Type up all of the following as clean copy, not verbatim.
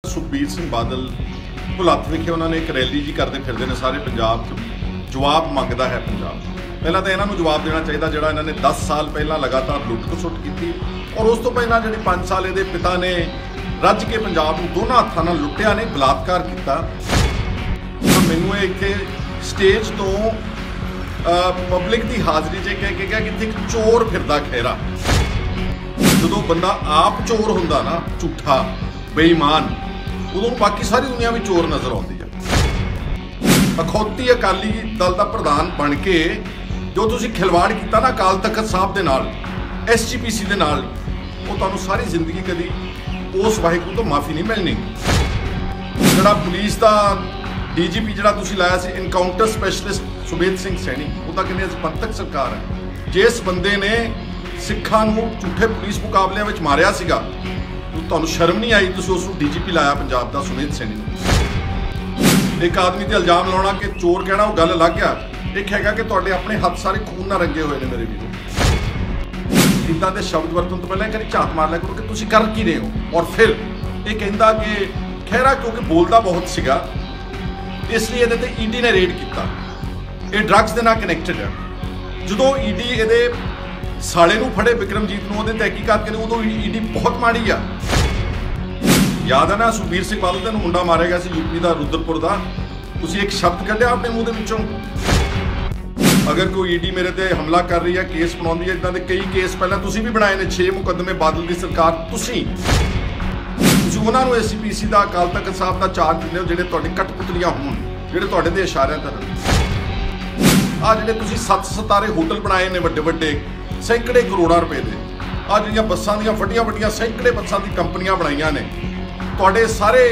ਸੁਖਬੀਰ ਸਿੰਘ ਬਾਦਲ ਭੁਲੱਥ ਵਿਖੇ ਉਹਨਾਂ ਨੇ ਇੱਕ ਰੈਲੀ ਜੀ ਕਰਦੇ ਫਿਰਦੇ ਨੇ ਸਾਰੇ ਪੰਜਾਬ 'ਚ। ਜਵਾਬ ਮੰਗਦਾ ਹੈ ਪੰਜਾਬ। ਪਹਿਲਾਂ ਤਾਂ ਇਹਨਾਂ ਨੂੰ ਜਵਾਬ ਦੇਣਾ ਚਾਹੀਦਾ ਜਿਹੜਾ ਇਹਨਾਂ ਨੇ 10 ਸਾਲ ਪਹਿਲਾਂ ਲਗਾਤਾਰ ਲੁੱਟ-ਖਸੁੱਟ ਕੀਤੀ, ਔਰ ਉਸ ਤੋਂ ਪਹਿਲਾਂ ਜਿਹੜੀ 5 ਸਾਲ ਇਹਦੇ ਪਿਤਾ ਨੇ ਰੱਜ ਕੇ ਪੰਜਾਬ ਨੂੰ ਦੋਨਾਂ ਹੱਥਾਂ ਨਾਲ ਲੁੱਟਿਆ ਨੇ, ਬਲਾਤਕਾਰ ਕੀਤਾ। ਮੈਨੂੰ ਇਹ ਇੱਥੇ ਸਟੇਜ ਤੋਂ ਪਬਲਿਕ ਦੀ ਹਾਜ਼ਰੀ 'ਚ ਕਹਿ ਕੇ ਗਿਆ ਕਿ ਇੱਕ ਚੋਰ ਫਿਰਦਾ ਖਹਿਰਾ। ਜਦੋਂ ਬੰਦਾ ਆਪ ਚੋਰ ਹੁੰਦਾ ਨਾ, ਝੂਠਾ ਬੇਈਮਾਨ, ਉਦੋਂ ਬਾਕੀ ਸਾਰੀ ਦੁਨੀਆ ਵੀ ਚੋਰ ਨਜ਼ਰ ਆਉਂਦੀ ਹੈ। ਅਖੌਤੀ ਅਕਾਲੀ ਦਲ ਦਾ ਪ੍ਰਧਾਨ ਬਣ ਕੇ ਜੋ ਤੁਸੀਂ ਖਿਲਵਾੜ ਕੀਤਾ ਨਾ ਅਕਾਲ ਤਖਤ ਸਾਹਿਬ ਦੇ ਨਾਲ, SGPC ਦੇ ਨਾਲ, ਉਹ ਤੁਹਾਨੂੰ ਸਾਰੀ ਜ਼ਿੰਦਗੀ ਕਦੀ ਉਸ ਵਾਹਿਗੁਰੂ ਤੋਂ ਮਾਫੀ ਨਹੀਂ ਮਿਲਣੀ। ਜਿਹੜਾ ਪੁਲਿਸ ਦਾ DGP ਜਿਹੜਾ ਤੁਸੀਂ ਲਾਇਆ ਸੀ, ਇਨਕਾਊਂਟਰ ਸਪੈਸ਼ਲਿਸਟ ਸੁਬੇਦ ਸਿੰਘ ਸੈਣੀ, ਉਹ ਤਾਂ ਕਹਿੰਦੇ ਅਸੀਂ ਪੰਥਕ ਸਰਕਾਰ ਹੈ। ਜਿਸ ਬੰਦੇ ਨੇ ਸਿੱਖਾਂ ਨੂੰ ਝੂਠੇ ਪੁਲਿਸ ਮੁਕਾਬਲਿਆਂ ਵਿੱਚ ਮਾਰਿਆ ਸੀਗਾ, ਤੁਹਾਨੂੰ ਸ਼ਰਮ ਨਹੀਂ ਆਈ? ਤੁਸੀਂ ਉਸ ਨੂੰ DGP ਲਾਇਆ ਪੰਜਾਬ ਦਾ, ਸੁਬੇਦ ਸੈਣੀ ਨੂੰ। ਇੱਕ ਆਦਮੀ ਤੇ ਇਲਜ਼ਾਮ ਲਾਉਣਾ ਕਿ ਚੋਰ ਕਹਿਣਾ, ਉਹ ਗੱਲ ਅਲੱਗ ਆ। ਇੱਕ ਹੈਗਾ ਕਿ ਤੁਹਾਡੇ ਆਪਣੇ ਹੱਥ ਸਾਰੇ ਖੂਨ ਨਾਲ ਰੰਗੇ ਹੋਏ ਨੇ ਮੇਰੇ ਵੀਰੋ। ਇੱਦਾਂ ਦੇ ਸ਼ਬਦ ਵਰਤਣ ਤੋਂ ਪਹਿਲਾਂ ਇੱਕ ਵਾਰੀ ਝਾਤ ਮਾਰ ਲਿਆ ਕਰੋ ਕਿ ਤੁਸੀਂ ਕਰ ਕੀ ਰਹੇ ਹੋ। ਔਰ ਫਿਰ ਇਹ ਕਹਿੰਦਾ ਕਿ ਖਹਿਰਾ ਕਿਉਂਕਿ ਬੋਲਦਾ ਬਹੁਤ ਸੀਗਾ, ਇਸ ਲਈ ਇਹਦੇ ਤੇ ED ਨੇ ਰੇਡ ਕੀਤਾ। ਇਹ ਡਰੱਗਸ ਦੇ ਨਾਲ ਕਨੈਕਟਡ ਹੈ। ਜਦੋਂ ED ਇਹਦੇ ਸਾਲੇ ਨੂੰ ਫੜੇ, ਵਿਕਰਮਜੀਤ ਨੂੰ, ਉਹਦੇ ਤਹਿਕੀਕਾਤ ਕਰੇ, ਉਦੋਂ ED ਬਹੁਤ ਮਾੜੀ ਆ। ਯਾਦ ਹੈ ਨਾ, ਸੁਖਬੀਰ ਸਿੰਘ ਬਾਦਲ ਦਾ ਮੁੰਡਾ ਮਾਰਿਆ ਗਿਆ ਸੀ UP ਦਾ, ਰੁਦਰਪੁਰ ਦਾ। ਤੁਸੀਂ ਇੱਕ ਸ਼ਬਦ ਕੱਢਿਆ ਆਪਣੇ ਮੂੰਹ ਦੇ ਵਿੱਚੋਂ? ਅਗਰ ਕੋਈ ED ਮੇਰੇ ਤੇ ਹਮਲਾ ਕਰ ਰਹੀ ਹੈ, ਕੇਸ ਬਣਾਉਂਦੀ ਹੈ, ਇੱਦਾਂ ਦੇ ਕਈ ਕੇਸ ਪਹਿਲਾਂ ਤੁਸੀਂ ਵੀ ਬਣਾਏ ਨੇ, 6 ਮੁਕੱਦਮੇ ਬਾਦਲ ਦੀ ਸਰਕਾਰ। ਤੁਸੀਂ ਉਹਨਾਂ ਨੂੰ SGPC ਦਾ, ਅਕਾਲ ਤਖਤ ਸਾਹਿਬ ਦਾ ਚਾਰਜ ਦਿੰਦੇ ਹੋ ਜਿਹੜੇ ਤੁਹਾਡੇ ਕਠਪੁਤਲੀਆਂ ਹੋਣ, ਜਿਹੜੇ ਤੁਹਾਡੇ ਦੇ ਇਸ਼ਾਰਿਆਂ ਤੇ ਆ ਜਿਹੜੇ ਤੁਸੀਂ 7 ਸਿਤਾਰੇ ਹੋਟਲ ਬਣਾਏ ਨੇ ਵੱਡੇ ਵੱਡੇ, ਸੈਂਕੜੇ ਕਰੋੜਾਂ ਰੁਪਏ ਦੇ। ਆ ਜਿਹੜੀਆਂ ਬੱਸਾਂ ਦੀਆਂ ਵੱਡੀਆਂ ਸੈਂਕੜੇ ਬੱਸਾਂ ਦੀ ਕੰਪਨੀਆਂ ਬਣਾਈਆਂ ਨੇ, ਤੁਹਾਡੇ ਸਾਰੇ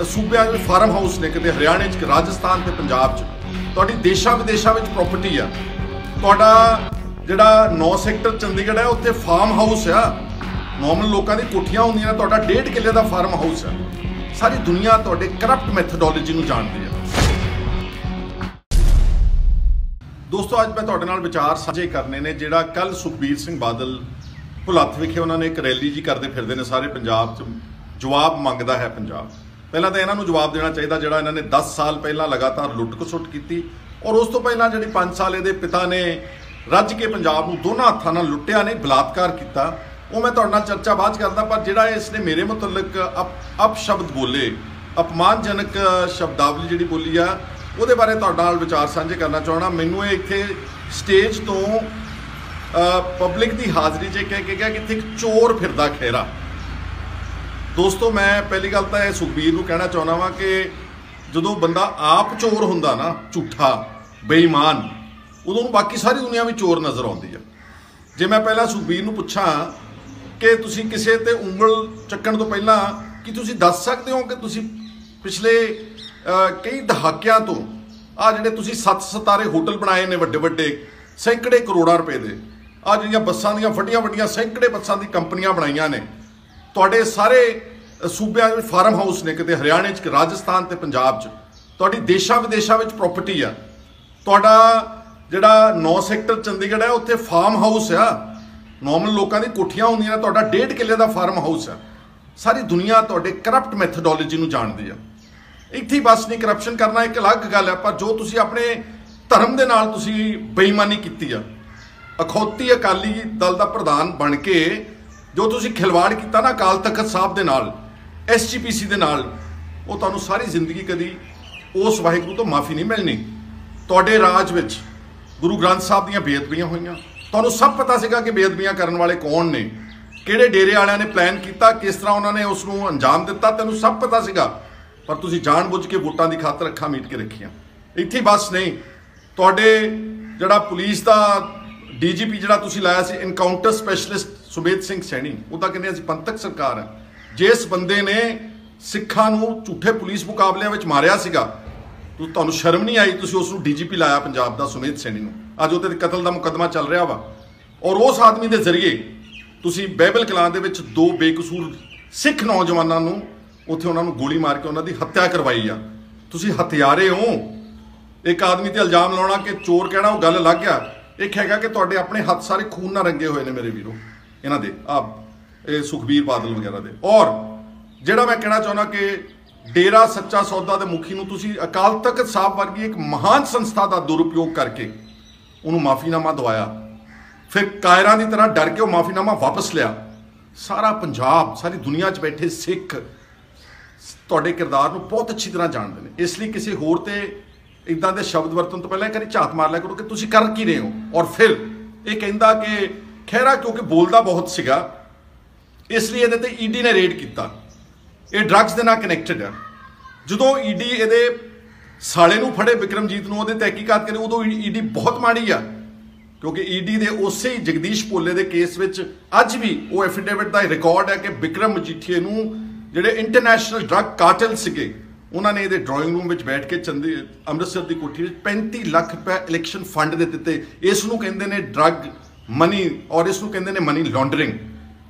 ਸੂਬਿਆਂ ਵਿੱਚ ਫਾਰਮ ਹਾਊਸ ਨੇ, ਕਿਤੇ ਹਰਿਆਣੇ 'ਚ, ਰਾਜਸਥਾਨ ਤੇ ਪੰਜਾਬ 'ਚ, ਤੁਹਾਡੀ ਦੇਸ਼ਾਂ ਵਿਦੇਸ਼ਾਂ ਵਿੱਚ ਪ੍ਰਾਪਰਟੀ ਆ। ਤੁਹਾਡਾ ਜਿਹੜਾ 9 ਸੈਕਟਰ ਚੰਡੀਗੜ੍ਹ ਹੈ, ਉੱਥੇ ਫਾਰਮ ਹਾਊਸ ਆ, ਨੋਰਮਲ ਲੋਕਾਂ ਦੀ ਕੋਠੀਆਂ ਹੁੰਦੀਆਂ ਨੇ, ਤੁਹਾਡਾ 1.5 ਕਿੱਲੇ ਦਾ ਫਾਰਮ ਹਾਊਸ ਆ। ਸਾਰੀ ਦੁਨੀਆ ਤੁਹਾਡੇ ਕਰਪਟ ਮੈਥਡੋਲੋਜੀ ਨੂੰ ਜਾਣਦੀ ਹੈ। ਦੋਸਤੋ, ਅੱਜ ਮੈਂ ਤੁਹਾਡੇ ਨਾਲ ਵਿਚਾਰ ਸਾਂਝੇ ਕਰਨੇ ਨੇ। ਜਿਹੜਾ ਕੱਲ ਸੁਖਬੀਰ ਸਿੰਘ ਬਾਦਲ ਭੁਲੱਥ ਵਿਖੇ ਉਹਨਾਂ ਨੇ ਇੱਕ ਰੈਲੀ ਜੀ ਕਰਦੇ ਫਿਰਦੇ ਨੇ ਸਾਰੇ ਪੰਜਾਬ 'ਚ। ਜਵਾਬ ਮੰਗਦਾ ਹੈ ਪੰਜਾਬ। ਪਹਿਲਾਂ ਤਾਂ ਇਹਨਾਂ ਨੂੰ ਜਵਾਬ ਦੇਣਾ ਚਾਹੀਦਾ ਜਿਹੜਾ ਇਹਨਾਂ ਨੇ 10 ਸਾਲ ਪਹਿਲਾਂ ਲਗਾਤਾਰ ਲੁੱਟ-ਖਸੁੱਟ ਕੀਤੀ, ਔਰ ਉਸ ਤੋਂ ਪਹਿਲਾਂ ਜਿਹੜੀ 5 ਸਾਲ ਇਹਦੇ ਪਿਤਾ ਨੇ ਰੱਜ ਕੇ ਪੰਜਾਬ ਨੂੰ ਦੋਨਾਂ ਹੱਥਾਂ ਨਾਲ ਲੁੱਟਿਆ ਨੇ, ਬਲਾਤਕਾਰ ਕੀਤਾ। ਉਹ ਮੈਂ ਤੁਹਾਡੇ ਨਾਲ ਚਰਚਾ ਬਾਅਦ 'ਚ ਕਰਦਾ। ਪਰ ਜਿਹੜਾ ਇਸ ਨੇ ਮੇਰੇ ਮੁਤਲਕ ਅਪਸ਼ਬਦ ਬੋਲੇ, ਅਪਮਾਨਜਨਕ ਸ਼ਬਦਾਵਲੀ ਜਿਹੜੀ ਬੋਲੀ ਆ, ਉਹਦੇ ਬਾਰੇ ਤੁਹਾਡੇ ਨਾਲ ਵਿਚਾਰ ਸਾਂਝੇ ਕਰਨਾ ਚਾਹੁੰਦਾ। ਮੈਨੂੰ ਇਹ ਇੱਥੇ ਸਟੇਜ ਤੋਂ ਪਬਲਿਕ ਦੀ ਹਾਜ਼ਰੀ 'ਚ ਕਹਿ ਕੇ ਗਿਆ ਕਿ ਇੱਕ ਚੋਰ ਫਿਰਦਾ ਖਹਿਰਾ। ਦੋਸਤੋ, ਮੈਂ ਪਹਿਲੀ ਗੱਲ ਤਾਂ ਇਹ ਸੁਖਬੀਰ ਨੂੰ ਕਹਿਣਾ ਚਾਹੁੰਦਾ ਵਾਂ ਕਿ ਜਦੋਂ ਬੰਦਾ ਆਪ ਚੋਰ ਹੁੰਦਾ ਨਾ, ਝੂਠਾ ਬੇਈਮਾਨ, ਉਦੋਂ ਬਾਕੀ ਸਾਰੀ ਦੁਨੀਆ ਵੀ ਚੋਰ ਨਜ਼ਰ ਆਉਂਦੀ ਆ। ਜੇ ਮੈਂ ਪਹਿਲਾਂ ਸੁਖਬੀਰ ਨੂੰ ਪੁੱਛਾਂ ਕਿ ਤੁਸੀਂ ਕਿਸੇ ਤੇ ਉਂਗਲ ਚੱਕਣ ਤੋਂ ਪਹਿਲਾਂ ਕੀ ਤੁਸੀਂ ਦੱਸ ਸਕਦੇ ਹੋ ਕਿ ਤੁਸੀਂ ਪਿਛਲੇ ਕਈ ਦਹਾਕਿਆਂ ਤੋਂ ਆ ਜਿਹੜੇ ਤੁਸੀਂ 7 ਸਿਤਾਰੇ ਹੋਟਲ ਬਣਾਏ ਨੇ ਵੱਡੇ ਵੱਡੇ, ਸੈਂਕੜੇ ਕਰੋੜਾਂ ਰੁਪਏ ਦੇ, ਆ ਜਿਹੜੀਆਂ ਬੱਸਾਂ ਦੀਆਂ ਵੱਡੀਆਂ ਸੈਂਕੜੇ ਬੱਸਾਂ ਦੀ ਕੰਪਨੀਆਂ ਬਣਾਈਆਂ ਨੇ, ਤੁਹਾਡੇ ਸਾਰੇ ਸੂਬਿਆਂ ਵਿੱਚ ਫਾਰਮ ਹਾਊਸ ਨੇ, ਕਿਤੇ ਹਰਿਆਣੇ 'ਚ, ਰਾਜਸਥਾਨ ਤੇ ਪੰਜਾਬ 'ਚ, ਤੁਹਾਡੀ ਦੇਸ਼ਾਂ ਵਿਦੇਸ਼ਾਂ ਵਿੱਚ ਪ੍ਰਾਪਰਟੀ ਆ। ਤੁਹਾਡਾ ਜਿਹੜਾ 9 ਸੈਕਟਰ ਚੰਡੀਗੜ੍ਹ ਹੈ, ਉੱਥੇ ਫਾਰਮ ਹਾਊਸ ਆ, ਨੋਰਮਲ ਲੋਕਾਂ ਦੀ ਕੋਠੀਆਂ ਹੁੰਦੀਆਂ ਨੇ, ਤੁਹਾਡਾ 1.5 ਕਿੱਲੇ ਦਾ ਫਾਰਮ ਹਾਊਸ ਆ। ਸਾਰੀ ਦੁਨੀਆ ਤੁਹਾਡੇ ਕਰਪਟ ਮੈਥਡੋਲੋਜੀ ਨੂੰ ਜਾਣਦੀ ਆ। ਇੱਥੇ ਬਸ ਨਹੀਂ, ਕਰਪਸ਼ਨ ਕਰਨਾ ਇੱਕ ਅਲੱਗ ਗੱਲ ਹੈ, ਪਰ ਜੋ ਤੁਸੀਂ ਆਪਣੇ ਧਰਮ ਦੇ ਨਾਲ ਤੁਸੀਂ ਬੇਈਮਾਨੀ ਕੀਤੀ ਆ, ਅਖੌਤੀ ਅਕਾਲੀ ਦਲ ਦਾ ਪ੍ਰਧਾਨ ਬਣ ਕੇ ਜੋ ਤੁਸੀਂ ਖਿਲਵਾੜ ਕੀਤਾ ਨਾ ਅਕਾਲ ਤਖਤ ਸਾਹਿਬ ਦੇ ਨਾਲ, SGPC ਦੇ ਨਾਲ, ਉਹ ਤੁਹਾਨੂੰ ਸਾਰੀ ਜ਼ਿੰਦਗੀ ਕਦੀ ਉਸ ਵਾਹਿਗੁਰੂ ਤੋਂ ਮਾਫੀ ਨਹੀਂ ਮਿਲਣੀ। ਤੁਹਾਡੇ ਰਾਜ ਵਿੱਚ ਗੁਰੂ ਗ੍ਰੰਥ ਸਾਹਿਬ ਦੀਆਂ ਬੇਅਦਬੀਆਂ ਹੋਈਆਂ, ਤੁਹਾਨੂੰ ਸਭ ਪਤਾ ਸੀਗਾ ਕਿ ਬੇਅਦਬੀਆਂ ਕਰਨ ਵਾਲੇ ਕੌਣ ਨੇ, ਕਿਹੜੇ ਡੇਰੇ ਵਾਲਿਆਂ ਨੇ ਪਲਾਨ ਕੀਤਾ, ਕਿਸ ਤਰ੍ਹਾਂ ਉਹਨਾਂ ਨੇ ਉਸ ਨੂੰ ਅੰਜਾਮ ਦਿੱਤਾ, ਤੈਨੂੰ ਸਭ ਪਤਾ ਸੀਗਾ। ਪਰ ਤੁਸੀਂ ਜਾਣ-ਬੁੱਝ ਕੇ ਵੋਟਾਂ ਦੀ ਖਾਤਰ ਅੱਖਾਂ ਮੀਟ ਕੇ ਰੱਖੀਆਂ। ਇੱਥੇ ਬਸ ਨਹੀਂ, ਤੁਹਾਡੇ ਜਿਹੜਾ ਪੁਲਿਸ ਦਾ DGP ਜਿਹੜਾ ਤੁਸੀਂ ਲਾਇਆ ਸੀ, ਇਨਕਾਊਂਟਰ ਸਪੈਸ਼ਲਿਸਟ ਸੁਬੇਦ ਸਿੰਘ ਸੈਣੀ, ਉਹ ਤਾਂ ਕਹਿੰਦੇ ਅਸੀਂ ਪੰਥਕ ਸਰਕਾਰ ਹੈ। ਜਿਸ ਬੰਦੇ ਨੇ ਸਿੱਖਾਂ ਨੂੰ ਝੂਠੇ ਪੁਲਿਸ ਮੁਕਾਬਲਿਆਂ ਵਿੱਚ ਮਾਰਿਆ ਸੀਗਾ, ਤੁਹਾਨੂੰ ਸ਼ਰਮ ਨਹੀਂ ਆਈ? ਤੁਸੀਂ ਉਸ ਨੂੰ DGP ਲਾਇਆ ਪੰਜਾਬ ਦਾ, ਸੁਬੇਦ ਸੈਣੀ ਨੂੰ। ਅੱਜ ਉਹਦੇ ਕਤਲ ਦਾ ਮੁਕੱਦਮਾ ਚੱਲ ਰਿਹਾ ਵਾ, ਔਰ ਉਸ ਆਦਮੀ ਦੇ ਜ਼ਰੀਏ ਤੁਸੀਂ ਬਾਈਬਲ ਕਲਾਂ ਦੇ ਵਿੱਚ 2 ਬੇਕਸੂਰ ਸਿੱਖ ਨੌਜਵਾਨਾਂ ਨੂੰ ਉੱਥੇ ਉਹਨਾਂ ਨੂੰ ਗੋਲੀ ਮਾਰ ਕੇ ਉਹਨਾਂ ਦੀ ਹੱਤਿਆ ਕਰਵਾਈ ਆ। ਤੁਸੀਂ ਹਥਿਆਰੇ ਹੋ। ਇੱਕ ਆਦਮੀ ਤੇ ਇਲਜ਼ਾਮ ਲਾਉਣਾ ਕਿ ਚੋਰ ਕਹਿਣਾ, ਉਹ ਗੱਲ ਅਲੱਗ ਆ। ਇੱਕ ਹੈਗਾ ਕਿ ਤੁਹਾਡੇ ਆਪਣੇ ਹੱਥ ਸਾਰੇ ਖੂਨ ਨਾਲ ਰੰਗੇ ਹੋਏ ਨੇ ਮੇਰੇ ਵੀਰੋ, ਇਹਨਾਂ ਦੇ, ਇਹ ਸੁਖਬੀਰ ਬਾਦਲ ਵਗੈਰਾ ਦੇ। ਔਰ ਜਿਹੜਾ ਮੈਂ ਕਹਿਣਾ ਚਾਹੁੰਦਾ ਕਿ ਡੇਰਾ ਸੱਚਾ ਸੌਦਾ ਦੇ ਮੁਖੀ ਨੂੰ ਤੁਸੀਂ ਅਕਾਲ ਤਖਤ ਸਾਹਿਬ ਵਰਗੀ ਇੱਕ ਮਹਾਨ ਸੰਸਥਾ ਦਾ ਦੁਰਉਪਯੋਗ ਕਰਕੇ ਉਹਨੂੰ ਮਾਫੀਨਾਮਾ ਦਵਾਇਆ, ਫਿਰ ਕਾਇਰਾਂ ਦੀ ਤਰ੍ਹਾਂ ਡਰ ਕੇ ਉਹ ਮਾਫੀਨਾਮਾ ਵਾਪਸ ਲਿਆ। ਸਾਰਾ ਪੰਜਾਬ, ਸਾਰੀ ਦੁਨੀਆ 'ਚ ਬੈਠੇ ਸਿੱਖ ਤੁਹਾਡੇ ਕਿਰਦਾਰ ਨੂੰ ਬਹੁਤ ਅੱਛੀ ਤਰ੍ਹਾਂ ਜਾਣਦੇ ਨੇ। ਇਸ ਲਈ ਕਿਸੇ ਹੋਰ ਤੇ ਇੱਦਾਂ ਦੇ ਸ਼ਬਦ ਵਰਤਣ ਤੋਂ ਪਹਿਲਾਂ ਇੱਕ ਵਾਰੀ ਝਾਤ ਮਾਰ ਲਿਆ ਕਰੋ ਕਿ ਤੁਸੀਂ ਕਰ ਕੀ ਰਹੇ ਹੋ। ਔਰ ਫਿਰ ਇਹ ਕਹਿੰਦਾ ਕਿ ਖਹਿਰਾ ਕਿਉਂਕਿ ਬੋਲਦਾ ਬਹੁਤ ਸੀਗਾ ਇਸ ਲਈ ਇਹਦੇ ਤੇ ਈਡੀ ਨੇ ਰੇਡ ਕੀਤਾ, ਇਹ ਡਰੱਗਸ ਦੇ ਨਾਲ ਕਨੈਕਟਡ ਹੈ। ਜਦੋਂ ਈਡੀ ਇਹਦੇ ਸਾਲੇ ਨੂੰ ਫੜੇ ਬਿਕਰਮਜੀਤ ਨੂੰ, ਉਹਦੇ ਤਹਿਕੀਕਾਤ ਕਰੇ, ਉਦੋਂ ਈਡੀ ਬਹੁਤ ਮਾੜੀ ਆ, ਕਿਉਂਕਿ ਈਡੀ ਦੇ ਉਸੇ ਹੀ ਜਗਦੀਸ਼ ਭੋਲੇ ਦੇ ਕੇਸ ਵਿੱਚ ਅੱਜ ਵੀ ਉਹ ਐਫੀਡੇਵਿਟ ਦਾ ਰਿਕਾਰਡ ਹੈ ਕਿ ਬਿਕਰਮ ਮਜੀਠੀਏ ਨੂੰ ਜਿਹੜੇ ਇੰਟਰਨੈਸ਼ਨਲ ਡਰੱਗ ਕਾਰਟਲ ਸੀਗੇ ਉਹਨਾਂ ਨੇ ਇਹਦੇ ਡਰਾਇੰਗ ਰੂਮ ਵਿੱਚ ਬੈਠ ਕੇ ਅੰਮ੍ਰਿਤਸਰ ਦੀ ਕੋਠੀ ਵਿੱਚ 35 ਲੱਖ ਰੁਪਏ ਇਲੈਕਸ਼ਨ ਫੰਡ ਦੇ ਦਿੱਤੇ। ਇਸ ਨੂੰ ਕਹਿੰਦੇ ਨੇ ਡਰੱਗ ਮਨੀ ਔਰ ਇਸ ਨੂੰ ਕਹਿੰਦੇ ਨੇ ਮਨੀ ਲਾਂਡਰਿੰਗ।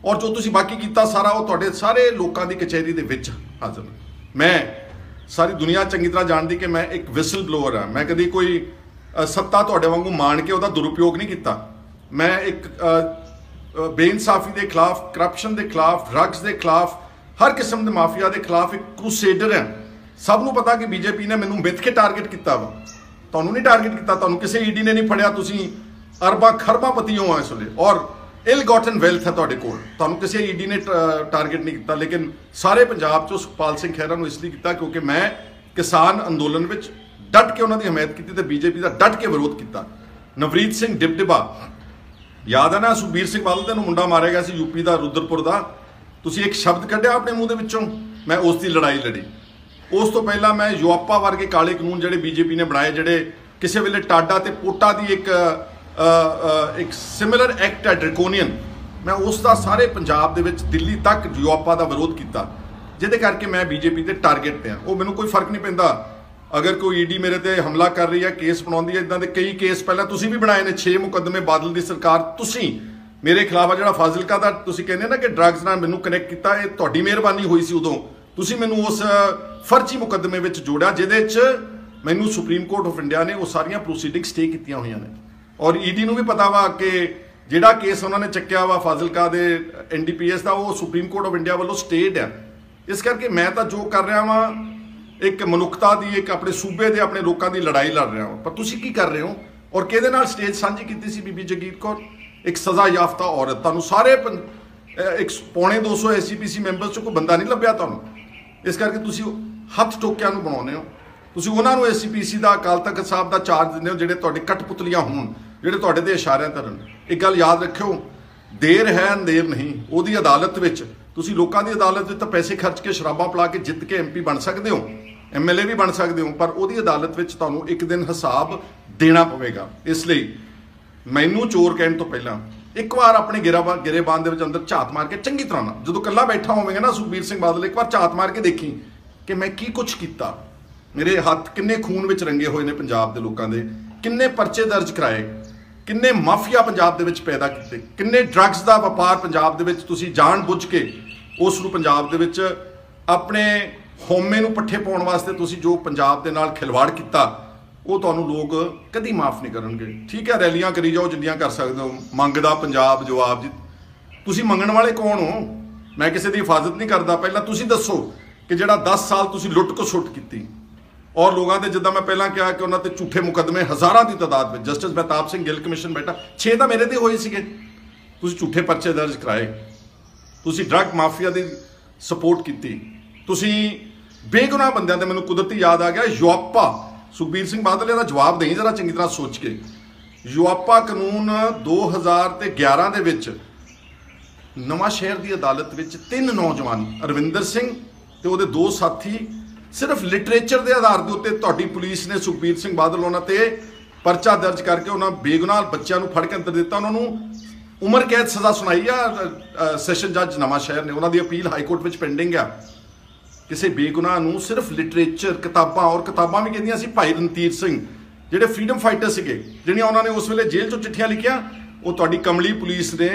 ਔਰ ਜੋ ਤੁਸੀਂ ਬਾਕੀ ਕੀਤਾ ਸਾਰਾ ਉਹ ਤੁਹਾਡੇ ਸਾਰੇ ਲੋਕਾਂ ਦੀ ਕਚਹਿਰੀ ਦੇ ਵਿੱਚ ਹਾਜ਼ਰ। ਮੈਂ ਸਾਰੀ ਦੁਨੀਆ ਚੰਗੀ ਤਰ੍ਹਾਂ ਜਾਣਦੀ ਕਿ ਮੈਂ ਇੱਕ ਵਿਸਲ ਬਲੋਅਰ ਹਾਂ। ਮੈਂ ਕਦੀ ਕੋਈ ਸੱਤਾ ਤੁਹਾਡੇ ਵਾਂਗੂ ਮਾਣ ਕੇ ਉਹਦਾ ਦੁਰਉਪਯੋਗ ਨਹੀਂ ਕੀਤਾ। ਮੈਂ ਇੱਕ ਬੇਇਨਸਾਫੀ ਦੇ ਖਿਲਾਫ, ਕਰਪਸ਼ਨ ਦੇ ਖਿਲਾਫ, ਡਰੱਗਸ ਦੇ ਖਿਲਾਫ, ਹਰ ਕਿਸਮ ਦੇ ਮਾਫੀਆ ਦੇ ਖਿਲਾਫ ਇੱਕ ਕਰੂਸੇਡਰ ਹਾਂ। ਸਭ ਨੂੰ ਪਤਾ ਕਿ ਬੀਜੇਪੀ ਨੇ ਮੈਨੂੰ ਮਿੱਥ ਕੇ ਟਾਰਗੇਟ ਕੀਤਾ ਵਾ, ਤੁਹਾਨੂੰ ਨਹੀਂ ਟਾਰਗੇਟ ਕੀਤਾ, ਤੁਹਾਨੂੰ ਕਿਸੇ ਈਡੀ ਨੇ ਨਹੀਂ ਫੜਿਆ। ਤੁਸੀਂ ਅਰਬਾਂ ਖਰਬਾਂ ਪਤੀ ਹੋ ਇਸ ਵੇਲੇ ਔਰ ਇਲ ਗੋਟਨ ਵੈਲਥ ਹੈ ਤੁਹਾਡੇ ਕੋਲ, ਤੁਹਾਨੂੰ ਕਿਸੇ ਈਡੀ ਨੇ ਟਾਰਗੇਟ ਨਹੀਂ ਕੀਤਾ। ਲੇਕਿਨ ਸਾਰੇ ਪੰਜਾਬ 'ਚੋਂ ਸੁਖਪਾਲ ਸਿੰਘ ਖਹਿਰਾ ਨੂੰ ਇਸ ਲਈ ਕੀਤਾ ਕਿਉਂਕਿ ਮੈਂ ਕਿਸਾਨ ਅੰਦੋਲਨ ਵਿੱਚ ਡਟ ਕੇ ਉਹਨਾਂ ਦੀ ਹਮਾਇਤ ਕੀਤੀ ਤੇ ਬੀਜੇਪੀ ਦਾ ਡਟ ਕੇ ਵਿਰੋਧ ਕੀਤਾ। ਨਵਰੀਤ ਸਿੰਘ ਡਿਬਡਿਬਾ, ਯਾਦ ਹੈ ਨਾ, ਸੁਖਬੀਰ ਸਿੰਘ ਬਾਦਲ ਦੇ ਨੂੰ ਮੁੰਡਾ ਮਾਰਿਆ ਗਿਆ ਸੀ ਯੂਪੀ ਦਾ, ਰੁਦਰਪੁਰ ਦਾ। ਤੁਸੀਂ ਇੱਕ ਸ਼ਬਦ ਕੱਢਿਆ ਆਪਣੇ ਮੂੰਹ ਦੇ ਵਿੱਚੋਂ, ਮੈਂ ਉਸ ਦੀ ਲੜਾਈ ਲੜੀ। ਉਸ ਤੋਂ ਪਹਿਲਾਂ ਮੈਂ ਯੂਆਪਾ ਵਰਗੇ ਕਾਲੇ ਕਾਨੂੰਨ ਜਿਹੜੇ ਬੀਜੇਪੀ ਨੇ ਬਣਾਏ, ਜਿਹੜੇ ਕਿਸੇ ਵੇਲੇ ਟਾਡਾ ਤੇ ਪੋਟਾ ਦੀ ਇੱਕ ਸਿਮਿਲਰ ਐਕਟ ਹੈ ਡਰਕੋਨੀਅਨ, ਮੈਂ ਉਸ ਦਾ ਸਾਰੇ ਪੰਜਾਬ ਦੇ ਵਿੱਚ ਦਿੱਲੀ ਤੱਕ ਯੂਆਪਾ ਦਾ ਵਿਰੋਧ ਕੀਤਾ, ਜਿਹਦੇ ਕਰਕੇ ਮੈਂ ਬੀਜੇਪੀ ਦੇ ਟਾਰਗੇਟ 'ਤੇ ਹਾਂ। ਉਹ ਮੈਨੂੰ ਕੋਈ ਫਰਕ ਨਹੀਂ ਪੈਂਦਾ ਅਗਰ ਕੋਈ ਈਡੀ ਮੇਰੇ ਤੇ ਹਮਲਾ ਕਰ ਰਹੀ ਹੈ, ਕੇਸ ਬਣਾਉਂਦੀ ਹੈ। ਇੱਦਾਂ ਦੇ ਕਈ ਕੇਸ ਪਹਿਲਾਂ ਤੁਸੀਂ ਵੀ ਬਣਾਏ ਨੇ, 6 ਮੁਕੱਦਮੇ ਬਾਦਲ ਦੀ ਸਰਕਾਰ ਤੁਸੀਂ ਮੇਰੇ ਖਿਲਾਫ ਆ। ਜਿਹੜਾ ਫਾਜ਼ਿਲਕਾ ਦਾ ਤੁਸੀਂ ਕਹਿੰਦੇ ਨਾ ਕਿ ਡਰੱਗਸ ਨਾਲ ਮੈਨੂੰ ਕਨੈਕਟ ਕੀਤਾ, ਇਹ ਤੁਹਾਡੀ ਮਿਹਰਬਾਨੀ ਹੋਈ ਸੀ। ਉਦੋਂ ਤੁਸੀਂ ਮੈਨੂੰ ਉਸ ਫਰਜ਼ੀ ਮੁਕੱਦਮੇ ਵਿੱਚ ਜੋੜਿਆ ਜਿਹਦੇ 'ਚ ਮੈਨੂੰ ਸੁਪਰੀਮ ਕੋਰਟ ਆਫ ਇੰਡੀਆ ਨੇ ਉਹ ਸਾਰੀਆਂ ਪ੍ਰੋਸੀਡਿੰਗ ਸਟੇ ਕੀਤੀਆਂ ਹੋਈਆਂ ਨੇ। ਔਰ ਈਡੀ ਨੂੰ ਵੀ ਪਤਾ ਵਾ ਕਿ ਜਿਹੜਾ ਕੇਸ ਉਹਨਾਂ ਨੇ ਚੱਕਿਆ ਵਾ ਫਾਜ਼ਿਲਕਾ ਦੇ NDPS ਦਾ, ਉਹ ਸੁਪਰੀਮ ਕੋਰਟ ਆਫ ਇੰਡੀਆ ਵੱਲੋਂ ਸਟੇਡ ਹੈ। ਇਸ ਕਰਕੇ ਮੈਂ ਤਾਂ ਜੋ ਕਰ ਰਿਹਾ ਵਾਂ ਇੱਕ ਮਨੁੱਖਤਾ ਦੀ, ਇੱਕ ਆਪਣੇ ਸੂਬੇ ਦੇ, ਆਪਣੇ ਲੋਕਾਂ ਦੀ ਲੜਾਈ ਲੜ ਰਿਹਾ ਹਾਂ। ਪਰ ਤੁਸੀਂ ਕੀ ਕਰ ਰਹੇ ਹੋ ਔਰ ਕਿਹਦੇ ਨਾਲ ਸਟੇਜ ਸਾਂਝੀ ਕੀਤੀ ਸੀ? ਬੀਬੀ ਜਗੀਰ ਕੌਰ, ਇੱਕ ਸਜ਼ਾ ਯਾਫਤਾ ਔਰਤ। ਤੁਹਾਨੂੰ ਸਾਰੇ ਇੱਕ ਪੌਣੇ 200 SGPC ਮੈਂਬਰਸ 'ਚ ਕੋਈ ਬੰਦਾ ਨਹੀਂ ਲੱਭਿਆ ਤੁਹਾਨੂੰ। ਇਸ ਕਰਕੇ ਤੁਸੀਂ ਹੱਥ ਟੋਕਿਆਂ ਨੂੰ ਬਣਾਉਂਦੇ ਹੋ। ਤੁਸੀਂ ਉਹਨਾਂ ਨੂੰ SGPC ਦਾ, ਅਕਾਲ ਤਖਤ ਸਾਹਿਬ ਦਾ ਚਾਰਜ ਦਿੰਦੇ ਹੋ ਜਿਹੜੇ ਤੁਹਾਡੇ ਕਠਪੁਤਲੀਆਂ ਹੋਣ, ਜਿਹੜੇ ਤੁਹਾਡੇ ਤੇ ਇਸ਼ਾਰਿਆਂ ਧਰਨ। ਇੱਕ ਗੱਲ ਯਾਦ ਰੱਖਿਓ, ਦੇਰ ਹੈ ਅੰਧੇਰ ਨਹੀਂ। ਉਹਦੀ ਅਦਾਲਤ ਵਿੱਚ ਤੁਸੀਂ ਲੋਕਾਂ ਦੀ ਅਦਾਲਤ ਵਿੱਚ ਤਾਂ ਪੈਸੇ ਖਰਚ ਕੇ ਸ਼ਰਾਬਾਂ ਪਿਲਾ ਕੇ ਜਿੱਤ ਕੇ MP ਬਣ ਸਕਦੇ ਹੋ, MLA ਵੀ ਬਣ ਸਕਦੇ ਹੋ, ਪਰ ਉਹਦੀ ਅਦਾਲਤ ਵਿੱਚ ਤੁਹਾਨੂੰ ਇੱਕ ਦਿਨ ਹਿਸਾਬ ਦੇਣਾ ਪਵੇਗਾ। ਇਸ ਲਈ ਮੈਨੂੰ ਚੋਰ ਕਹਿਣ ਤੋਂ ਪਹਿਲਾਂ ਇੱਕ ਵਾਰ ਆਪਣੇ ਗਿਰੇਬਾਨ ਦੇ ਵਿੱਚ ਅੰਦਰ ਝਾਤ ਮਾਰ ਕੇ ਚੰਗੀ ਤਰ੍ਹਾਂ ਨਾਲ, ਜਦੋਂ ਇਕੱਲਾ ਬੈਠਾ ਹੋਵੇਗਾ ਨਾ ਸੁਖਬੀਰ ਸਿੰਘ ਬਾਦਲ, ਇੱਕ ਵਾਰ ਝਾਤ ਮਾਰ ਕੇ ਦੇਖੀ ਕਿ ਮੈਂ ਕੀ ਕੁਛ ਕੀਤਾ। ਮੇਰੇ ਹੱਥ ਕਿੰਨੇ ਖੂਨ ਵਿੱਚ ਰੰਗੇ ਹੋਏ ਨੇ ਪੰਜਾਬ ਦੇ ਲੋਕਾਂ ਦੇ, ਕਿੰਨੇ ਪਰਚੇ ਦਰਜ ਕਰਾਏ, ਕਿੰਨੇ ਮਾਫੀਆ ਪੰਜਾਬ ਦੇ ਵਿੱਚ ਪੈਦਾ ਕੀਤੇ, ਕਿੰਨੇ ਡਰੱਗਸ ਦਾ ਵਪਾਰ ਪੰਜਾਬ ਦੇ ਵਿੱਚ ਤੁਸੀਂ ਜਾਣ ਬੁੱਝ ਕੇ ਉਸ ਨੂੰ ਪੰਜਾਬ ਦੇ ਵਿੱਚ ਆਪਣੇ ਹਉਮੈ ਨੂੰ ਪੱਠੇ ਪਾਉਣ ਵਾਸਤੇ ਤੁਸੀਂ ਜੋ ਪੰਜਾਬ ਦੇ ਨਾਲ ਖਿਲਵਾੜ ਕੀਤਾ, ਉਹ ਤੁਹਾਨੂੰ ਲੋਕ ਕਦੀ ਮਾਫ ਨਹੀਂ ਕਰਨਗੇ। ਠੀਕ ਹੈ, ਰੈਲੀਆਂ ਕਰੀ ਜਾਓ ਜਿੰਨੀਆਂ ਕਰ ਸਕਦੇ ਹੋ, ਮੰਗਦਾ ਪੰਜਾਬ ਜਵਾਬ। ਜੀ ਤੁਸੀਂ ਮੰਗਣ ਵਾਲੇ ਕੌਣ ਹੋ? ਮੈਂ ਕਿਸੇ ਦੀ ਹਿਫਾਜ਼ਤ ਨਹੀਂ ਕਰਦਾ। ਪਹਿਲਾਂ ਤੁਸੀਂ ਦੱਸੋ ਕਿ ਜਿਹੜਾ 10 ਸਾਲ ਤੁਸੀਂ ਲੁੱਟ ਖਸੁੱਟ ਕੀਤੀ ਔਰ ਲੋਕਾਂ ਦੇ, ਜਿੱਦਾਂ ਮੈਂ ਪਹਿਲਾਂ ਕਿਹਾ ਕਿ ਉਹਨਾਂ ਤੇ ਝੂਠੇ ਮੁਕੱਦਮੇ ਹਜ਼ਾਰਾਂ ਦੀ ਤਾਦਾਦ ਵਿੱਚ, ਜਸਟਿਸ ਮਹਿਤਾਬ ਸਿੰਘ ਗਿੱਲ ਕਮਿਸ਼ਨ ਬੈਠਾ, 6 ਤਾਂ ਮੇਰੇ ਤੇ ਹੋਏ ਸੀਗੇ। ਤੁਸੀਂ ਝੂਠੇ ਪਰਚੇ ਦਰਜ ਕਰਾਏ, ਤੁਸੀਂ ਡਰੱਗ ਮਾਫੀਆ ਦੀ ਸਪੋਰਟ ਕੀਤੀ, ਤੁਸੀਂ ਬੇਗੁਨਾਹ ਬੰਦਿਆਂ ਤੇ, ਮੈਨੂੰ ਕੁਦਰਤੀ ਯਾਦ ਆ ਗਿਆ ਯੂਆਪਾ, ਸੁਖਬੀਰ ਸਿੰਘ ਬਾਦਲ ਇਹਦਾ ਜਵਾਬ ਦੇਈ ਜਰਾ ਚੰਗੀ ਤਰ੍ਹਾਂ ਸੋਚ ਕੇ। ਯੂਆਪਾ ਕਾਨੂੰਨ 2011 ਦੇ ਵਿੱਚ ਨਵਾਂ ਸ਼ਹਿਰ ਦੀ ਅਦਾਲਤ ਵਿੱਚ 3 ਨੌਜਵਾਨ, ਅਰਵਿੰਦਰ ਸਿੰਘ ਤੇ ਉਹਦੇ 2 ਸਾਥੀ, ਸਿਰਫ ਲਿਟਰੇਚਰ ਦੇ ਆਧਾਰ ਦੇ ਉੱਤੇ ਤੁਹਾਡੀ ਪੁਲਿਸ ਨੇ, ਸੁਖਬੀਰ ਸਿੰਘ ਬਾਦਲ, ਉਹਨਾਂ ਤੇ ਪਰਚਾ ਦਰਜ ਕਰਕੇ ਉਹਨਾਂ ਬੇਗੁਨਾਹ ਬੱਚਿਆਂ ਨੂੰ ਫੜ ਕੇ ਅੰਦਰ ਦਿੱਤਾ। ਉਹਨਾਂ ਨੂੰ ਉਮਰ ਕੈਦ ਸਜ਼ਾ ਸੁਣਾਈ ਆ ਸੈਸ਼ਨ ਜੱਜ ਨਵਾਂ ਸ਼ਹਿਰ ਨੇ। ਉਹਨਾਂ ਦੀ ਅਪੀਲ ਹਾਈ ਕੋਰਟ ਵਿੱਚ ਪੈਂਡਿੰਗ ਆ। ਕਿਸੇ ਬੇਗੁਨਾਹ ਨੂੰ ਸਿਰਫ ਲਿਟਰੇਚਰ, ਕਿਤਾਬਾਂ, ਔਰ ਕਿਤਾਬਾਂ ਵੀ ਕਹਿੰਦੀਆਂ ਸੀ ਭਾਈ ਰਣਧੀਰ ਸਿੰਘ ਜਿਹੜੇ ਫਰੀडम ਫਾਈਟਰ ਸੀਗੇ, ਜਿਹੜੀਆਂ ਉਹਨਾਂ ਨੇ ਉਸ ਵੇਲੇ ਜੇਲ੍ਹ 'ਚੋਂ ਚਿੱਠੀਆਂ ਲਿਖੀਆਂ, ਉਹ ਤੁਹਾਡੀ ਕਮਲੀ ਪੁਲਿਸ ਨੇ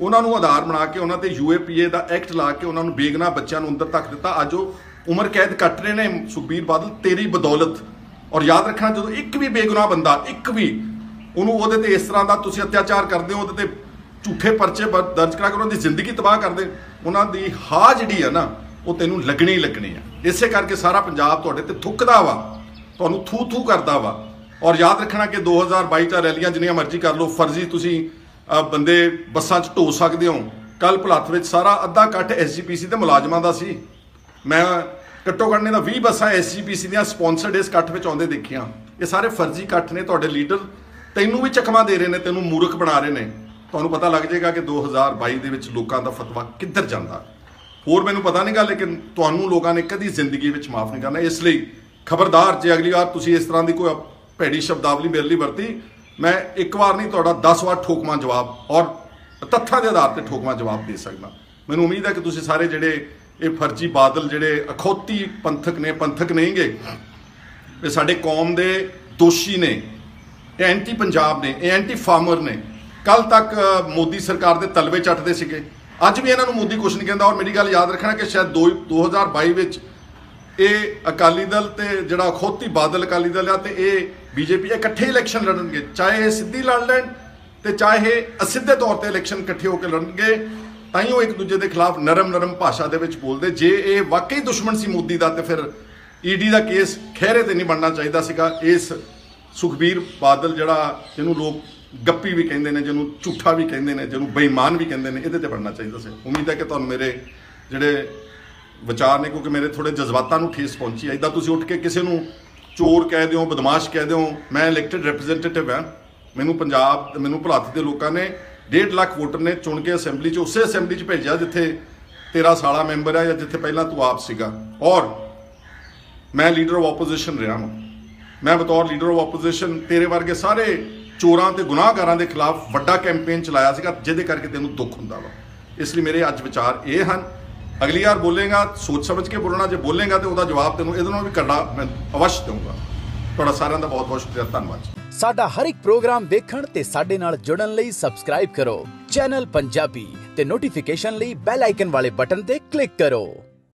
ਉਹਨਾਂ ਨੂੰ ਆਧਾਰ ਬਣਾ ਕੇ ਉਹਨਾਂ ਤੇ UAPA ਦਾ ਐਕਟ ਲਾ ਕੇ ਉਹਨਾਂ ਨੂੰ ਬੇਗੁਨਾਹ ਬੱਚਿਆਂ ਨੂੰ ਅੰਦਰ ਤੱਕ ਦਿੱਤਾ। ਅੱਜ ਉਹ ਉਮਰ ਕੈਦ ਕੱਟ ਰਹੇ ਨੇ ਸੁਖਬੀਰ ਬਾਦਲ ਤੇਰੀ ਬਦੌਲਤ। ਔਰ ਯਾਦ ਰੱਖਣਾ, ਜਦੋਂ ਇੱਕ ਵੀ ਬੇਗੁਨਾਹ ਬੰਦਾ, ਇੱਕ ਵੀ, ਉਹਨੂੰ ਉਹਦੇ ਤੇ ਇਸ ਤਰ੍ਹਾਂ ਦਾ ਤੁਸੀਂ ਅਤਿਆਚਾਰ ਕਰਦੇ ਹੋ, ਉਹਦੇ ਤੇ ਝੂਠੇ ਪਰਚੇ ਦਰਜ ਕਰਾ ਕੇ ਉਹਨਾਂ ਦੀ ਜ਼ਿੰਦਗੀ ਤਬਾਹ ਕਰਦੇ, ਉਹਨਾਂ ਦੀ ਜਿਹੜੀ ਹੈ ਨਾ, ਉਹ ਤੈਨੂੰ ਲੱਗਣੇ ਹੀ ਲੱਗਣੇ ਆ। ਇਸੇ ਕਰਕੇ ਸਾਰਾ ਪੰਜਾਬ ਤੁਹਾਡੇ ਤੇ ਥੁੱਕਦਾ ਵਾ, ਤੁਹਾਨੂੰ ਥੂ ਥੂ ਕਰਦਾ ਵਾ। ਔਰ ਯਾਦ ਰੱਖਣਾ ਕਿ 2022 ਚ ਰੈਲੀਆਂ ਜਿੰਨੀਆਂ ਮਰਜ਼ੀ ਕਰ ਲਓ, ਫਰਜ਼ੀ ਤੁਸੀਂ ਬੰਦੇ ਬੱਸਾਂ 'ਚ ਢੋ ਸਕਦੇ ਹੋ। ਕੱਲ ਭੁਲੱਥ ਵਿੱਚ ਸਾਰਾ ਅੱਧਾ ਇਕੱਠ SGPC ਦੇ ਮੁਲਾਜ਼ਮਾਂ ਦਾ ਸੀ। ਮੈਂ ਘੱਟੋ ਘੱਟ ਨੇ ਤਾਂ 20 ਬੱਸਾਂ SGPC ਦੀਆਂ ਸਪਾਂਸਰਡ ਇਸ ਇਕੱਠ ਵਿੱਚ ਆਉਂਦੇ ਦੇਖੀਆਂ। ਇਹ ਸਾਰੇ ਫਰਜ਼ੀ ਇਕੱਠ ਨੇ। ਤੁਹਾਡੇ ਲੀਡਰ ਤੈਨੂੰ ਵੀ ਚਕਮਾ ਦੇ ਰਹੇ ਨੇ, ਤੈਨੂੰ ਮੂਰਖ ਬਣਾ ਰਹੇ ਨੇ। ਤੁਹਾਨੂੰ ਪਤਾ ਲੱਗ ਜਾਏਗਾ ਕਿ 2022 ਦੇ ਵਿੱਚ ਲੋਕਾਂ ਦਾ ਫਤਵਾ ਕਿੱਧਰ ਜਾਂਦਾ। ਹੋਰ ਮੈਨੂੰ ਪਤਾ ਨਹੀਂਗਾ, ਲੇਕਿਨ ਤੁਹਾਨੂੰ ਲੋਕਾਂ ਨੇ ਕਦੀ ਜ਼ਿੰਦਗੀ ਵਿੱਚ ਮਾਫ ਨਹੀਂ ਕਰਨਾ। ਇਸ ਲਈ ਖਬਰਦਾਰ, ਜੇ ਅਗਲੀ ਵਾਰ ਤੁਸੀਂ ਇਸ ਤਰ੍ਹਾਂ ਦੀ ਕੋਈ ਭੈੜੀ ਸ਼ਬਦਾਵਲੀ ਮੇਰੇ ਲਈ ਵਰਤੀ, ਮੈਂ ਇੱਕ ਵਾਰ ਨਹੀਂ ਤੁਹਾਡਾ 10 ਵਾਰ ਠੋਕਵਾਂ ਜਵਾਬ ਔਰ ਤੱਥਾਂ ਦੇ ਆਧਾਰ ਤੇ ਠੋਕਵਾਂ ਜਵਾਬ ਦੇ ਸਕਦਾ। ਮੈਨੂੰ ਉਮੀਦ ਹੈ ਕਿ ਤੁਸੀਂ ਸਾਰੇ ਜਿਹੜੇ ਇਹ ਫਰਜ਼ੀ ਬਾਦਲ ਜਿਹੜੇ ਅਖੌਤੀ ਪੰਥਕ ਨੇ, ਪੰਥਕ ਨਹੀਂਗੇ, ਇਹ ਸਾਡੇ ਕੌਮ ਦੇ ਦੋਸ਼ੀ ਨੇ, ਇਹ ਐਂਟੀ ਪੰਜਾਬ ਨੇ, ਇਹ ਐਂਟੀ ਫਾਰਮਰ ਨੇ। ਕੱਲ ਤੱਕ ਮੋਦੀ ਸਰਕਾਰ ਦੇ ਤਲਵੇ ਚੱਟਦੇ ਸੀਗੇ, ਅੱਜ ਵੀ ਇਹਨਾਂ ਨੂੰ ਮੋਦੀ ਕੁਛ ਨਹੀਂ ਕਹਿੰਦਾ। ਔਰ ਮੇਰੀ ਗੱਲ ਯਾਦ ਰੱਖਣਾ ਕਿ ਸ਼ਾਇਦ 2022 ਵਿੱਚ ਇਹ ਅਕਾਲੀ ਦਲ ਤੇ ਜਿਹੜਾ ਅਖੌਤੀ ਬਾਦਲ ਅਕਾਲੀ ਦਲ ਆ ਤੇ ਇਹ BJP ਇਕੱਠੇ ਇਲੈਕਸ਼ਨ ਲੜਨਗੇ, ਚਾਹੇ ਇਹ ਸਿੱਧੀ ਲੜ ਲੈਣ ਤੇ ਚਾਹੇ ਅਸਿੱਧੇ ਤੌਰ ਤੇ ਇਲੈਕਸ਼ਨ ਇਕੱਠੇ ਹੋ ਕੇ ਲੜਨਗੇ। ਤਾਂ ਹੀ ਉਹ ਇੱਕ ਦੂਜੇ ਦੇ ਖਿਲਾਫ ਨਰਮ ਭਾਸ਼ਾ ਦੇ ਵਿੱਚ ਬੋਲਦੇ। ਜੇ ਇਹ ਵਾਕਈ ਦੁਸ਼ਮਣ ਸੀ ਮੋਦੀ ਦਾ ਤੇ ਫਿਰ ED ਦਾ ਕੇਸ ਖਹਿਰੇ ਤੇ ਨਹੀਂ ਬਣਨਾ ਚਾਹੀਦਾ ਸੀਗਾ। ਇਸ ਸੁਖਬੀਰ ਬਾਦਲ ਜਿਹੜਾ ਜਿਹਨੂੰ ਲੋਕ ਗੱਪੀ ਵੀ ਕਹਿੰਦੇ ਨੇ, ਜਿਹਨੂੰ ਝੂਠਾ ਵੀ ਕਹਿੰਦੇ ਨੇ, ਜਿਹਨੂੰ ਬੇਈਮਾਨ ਵੀ ਕਹਿੰਦੇ ਨੇ, ਇਹਦੇ ਤੇ ਬਣਨਾ ਚਾਹੀਦਾ ਸੀ। ਉਮੀਦ ਹੈ ਕਿ ਤੁਹਾਨੂੰ ਮੇਰੇ ਜਿਹੜੇ ਵਿਚਾਰ ਨੇ, ਕਿਉਂਕਿ ਮੇਰੇ ਥੋੜੇ ਜਜ਼ਬਾਤਾਂ ਨੂੰ ਠੇਸ ਪਹੁੰਚੀ ਹੈ। ਇੱਦਾਂ ਤੁਸੀਂ ਉੱਠ ਕੇ ਕਿਸੇ ਨੂੰ ਚੋਰ ਕਹਿ ਦਿਓ, ਬਦਮਾਸ਼ ਕਹਿ ਦਿਓ। ਮੈਂ ਇਲੈਕਟਿਡ ਰਿਪਰੈਜ਼ੈਂਟੇਟਿਵ ਹਾਂ। ਮੈਨੂੰ ਪੰਜਾਬ, ਮੈਨੂੰ ਭੁਲੱਥ ਦੇ ਲੋਕਾਂ ਨੇ 1.5 ਲੱਖ ਵੋਟਰ ਨੇ ਚੁਣ ਕੇ ਅਸੈਂਬਲੀ 'ਚ, ਉਸੇ ਅਸੈਂਬਲੀ 'ਚ ਭੇਜਿਆ ਜਿੱਥੇ ਤੇਰਾ ਸਾਲਾ ਮੈਂਬਰ ਹੈ ਜਾਂ ਜਿੱਥੇ ਪਹਿਲਾਂ ਤੂੰ ਆਪ ਸੀਗਾ। ਔਰ ਮੈਂ ਲੀਡਰ ਆਫ ਆਪੋਜੀਸ਼ਨ ਰਿਹਾ ਹਾਂ। ਮੈਂ ਬਤੌਰ ਲੀਡਰ ਆਫ ਆਪੋਜੀਸ਼ਨ ਤੇਰੇ ਵਰਗੇ ਸਾਰੇ ਚੋਰਾਂ ਤੇ ਗੁਨਾਹਗਾਰਾਂ ਦੇ ਖਿਲਾਫ ਵੱਡਾ ਕੈਂਪੇਨ ਚਲਾਇਆ ਸੀਗਾ, ਜਿਹਦੇ ਕਰਕੇ ਤੈਨੂੰ ਦੁੱਖ ਹੁੰਦਾ ਵਾ। ਇਸ ਲਈ ਮੇਰੇ ਅੱਜ ਵਿਚਾਰ ਇਹ ਹਨ। ਅਗਲੀ ਵਾਰ ਬੋਲੇਗਾ ਸੋਚ ਸਮਝ ਕੇ ਬੋਲਣਾ, ਜੇ ਬੋਲੇਗਾ ਤੇ ਉਹਦਾ ਜਵਾਬ ਤੈਨੂੰ ਇਹਦੇ ਨਾਲ ਵੀ ਕਰਨਾ ਮੈਂ ਅਵਸ਼ ਦਊਂਗਾ। ਤੁਹਾਡਾ ਸਾਰਿਆਂ ਦਾ ਬਹੁਤ ਬਹੁਤ ਸ਼ੁਕਰੀਆ, ਧੰਨਵਾਦ। ਸਾਡਾ ਹਰ ਇੱਕ ਪ੍ਰੋਗਰਾਮ ਵੇਖਣ ਤੇ ਸਾਡੇ ਨਾਲ ਜੁੜਨ ਲਈ ਸਬਸਕ੍ਰਾਈਬ ਕਰੋ ਚੈਨਲ ਪੰਜਾਬੀ ਤੇ ਨੋਟੀਫਿਕੇਸ਼ਨ ਲਈ ਬੈਲ ਆਈਕਨ ਵਾਲੇ ਬਟਨ ਤੇ ਕਲਿੱਕ ਕਰੋ।